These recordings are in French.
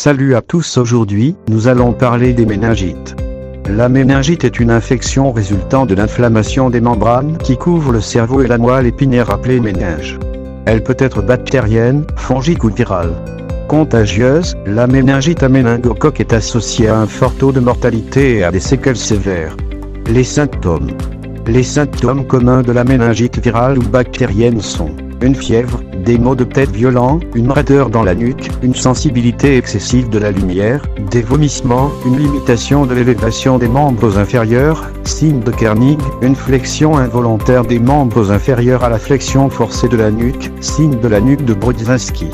Salut à tous, aujourd'hui, nous allons parler des méningites. La méningite est une infection résultant de l'inflammation des membranes qui couvrent le cerveau et la moelle épinière appelée méninge. Elle peut être bactérienne, fongique ou virale. Contagieuse, la méningite à méningocoque est associée à un fort taux de mortalité et à des séquelles sévères. Les symptômes. Les symptômes communs de la méningite virale ou bactérienne sont une fièvre, des maux de tête violents, une raideur dans la nuque, une sensibilité excessive de la lumière, des vomissements, une limitation de l'élévation des membres inférieurs, signe de Kernig, une flexion involontaire des membres inférieurs à la flexion forcée de la nuque, signe de la nuque de Brodzinski.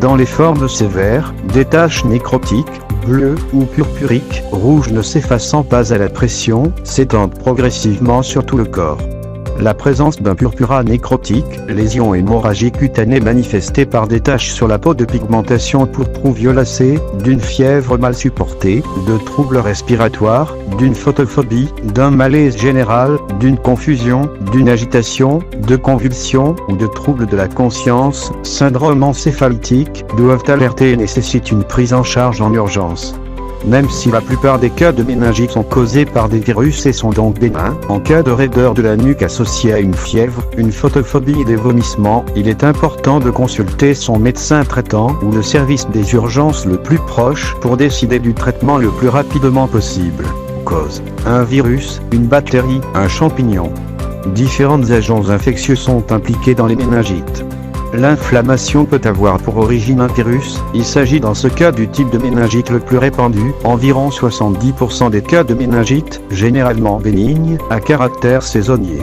Dans les formes sévères, des taches nécrotiques, bleues ou purpuriques, rouges ne s'effaçant pas à la pression, s'étendent progressivement sur tout le corps. La présence d'un purpura nécrotique, lésion hémorragique cutanée manifestée par des taches sur la peau de pigmentation pourpre ou violacée, d'une fièvre mal supportée, de troubles respiratoires, d'une photophobie, d'un malaise général, d'une confusion, d'une agitation, de convulsions ou de troubles de la conscience, syndrome encéphalitique, doivent alerter et nécessitent une prise en charge en urgence. Même si la plupart des cas de méningite sont causés par des virus et sont donc bénins, en cas de raideur de la nuque associée à une fièvre, une photophobie et des vomissements, il est important de consulter son médecin traitant ou le service des urgences le plus proche pour décider du traitement le plus rapidement possible. Cause: un virus, une bactérie, un champignon. Différents agents infectieux sont impliqués dans les méningites. L'inflammation peut avoir pour origine un virus, il s'agit dans ce cas du type de méningite le plus répandu, environ 70% des cas de méningite, généralement bénignes, à caractère saisonnier.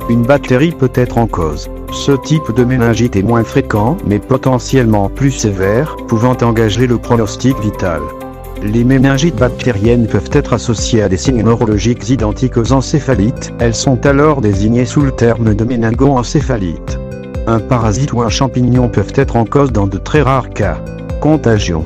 Une bactérie peut être en cause. Ce type de méningite est moins fréquent, mais potentiellement plus sévère, pouvant engager le pronostic vital. Les méningites bactériennes peuvent être associées à des signes neurologiques identiques aux encéphalites, elles sont alors désignées sous le terme de méningoencéphalite. Un parasite ou un champignon peuvent être en cause dans de très rares cas. Contagion.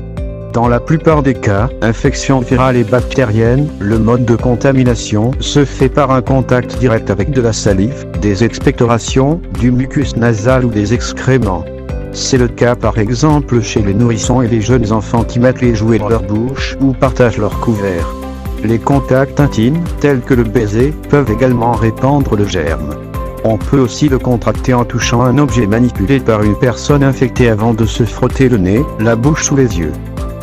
Dans la plupart des cas, infection virale et bactérienne, le mode de contamination se fait par un contact direct avec de la salive, des expectorations, du mucus nasal ou des excréments. C'est le cas par exemple chez les nourrissons et les jeunes enfants qui mettent les jouets dans leur bouche ou partagent leur couvert. Les contacts intimes, tels que le baiser, peuvent également répandre le germe. On peut aussi le contracter en touchant un objet manipulé par une personne infectée avant de se frotter le nez, la bouche ou les yeux.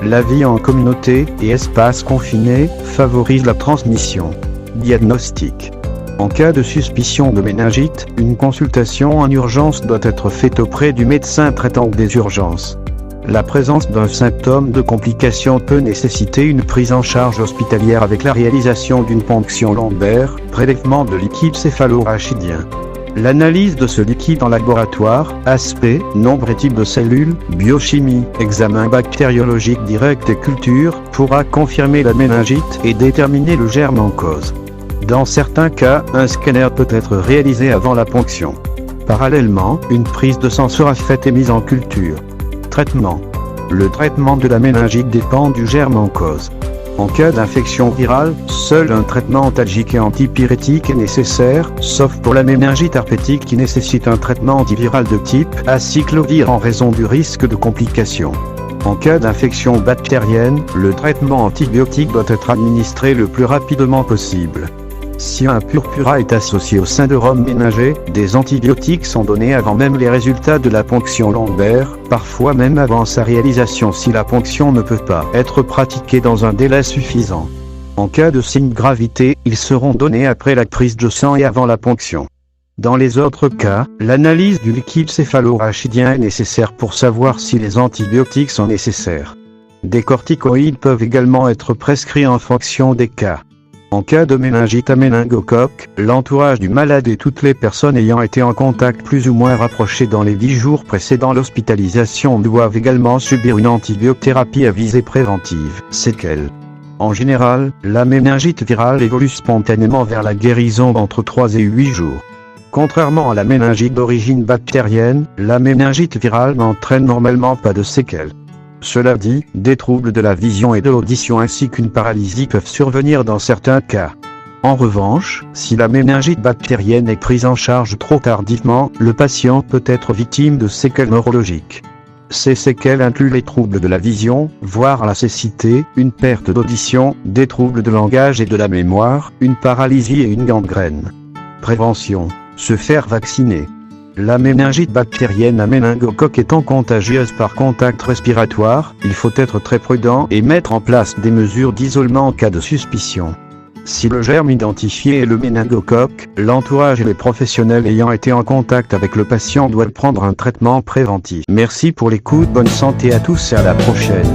La vie en communauté et espace confiné favorise la transmission. Diagnostic. En cas de suspicion de méningite, une consultation en urgence doit être faite auprès du médecin traitant des urgences. La présence d'un symptôme de complication peut nécessiter une prise en charge hospitalière avec la réalisation d'une ponction lombaire, prélèvement de liquide céphalo-rachidien. L'analyse de ce liquide en laboratoire, aspect, nombre et type de cellules, biochimie, examen bactériologique direct et culture, pourra confirmer la méningite et déterminer le germe en cause. Dans certains cas, un scanner peut être réalisé avant la ponction. Parallèlement, une prise de sang sera faite et mise en culture. Traitement. Le traitement de la méningite dépend du germe en cause. En cas d'infection virale, seul un traitement antalgique et antipyrétique est nécessaire, sauf pour la méningite herpétique qui nécessite un traitement antiviral de type acyclovir en raison du risque de complications. En cas d'infection bactérienne, le traitement antibiotique doit être administré le plus rapidement possible. Si un purpura est associé au syndrome méningé, des antibiotiques sont donnés avant même les résultats de la ponction lombaire, parfois même avant sa réalisation si la ponction ne peut pas être pratiquée dans un délai suffisant. En cas de signe de gravité, ils seront donnés après la prise de sang et avant la ponction. Dans les autres cas, l'analyse du liquide céphalo-rachidien est nécessaire pour savoir si les antibiotiques sont nécessaires. Des corticoïdes peuvent également être prescrits en fonction des cas. En cas de méningite à méningocoque, l'entourage du malade et toutes les personnes ayant été en contact plus ou moins rapproché dans les 10 jours précédant l'hospitalisation doivent également subir une antibiothérapie à visée préventive. Séquelles. En général, la méningite virale évolue spontanément vers la guérison entre 3 et 8 jours. Contrairement à la méningite d'origine bactérienne, la méningite virale n'entraîne normalement pas de séquelles. Cela dit, des troubles de la vision et de l'audition ainsi qu'une paralysie peuvent survenir dans certains cas. En revanche, si la méningite bactérienne est prise en charge trop tardivement, le patient peut être victime de séquelles neurologiques. Ces séquelles incluent les troubles de la vision, voire la cécité, une perte d'audition, des troubles de langage et de la mémoire, une paralysie et une gangrène. Prévention. Se faire vacciner. La méningite bactérienne à méningocoque étant contagieuse par contact respiratoire, il faut être très prudent et mettre en place des mesures d'isolement en cas de suspicion. Si le germe identifié est le méningocoque, l'entourage et les professionnels ayant été en contact avec le patient doivent prendre un traitement préventif. Merci pour l'écoute, bonne santé à tous et à la prochaine.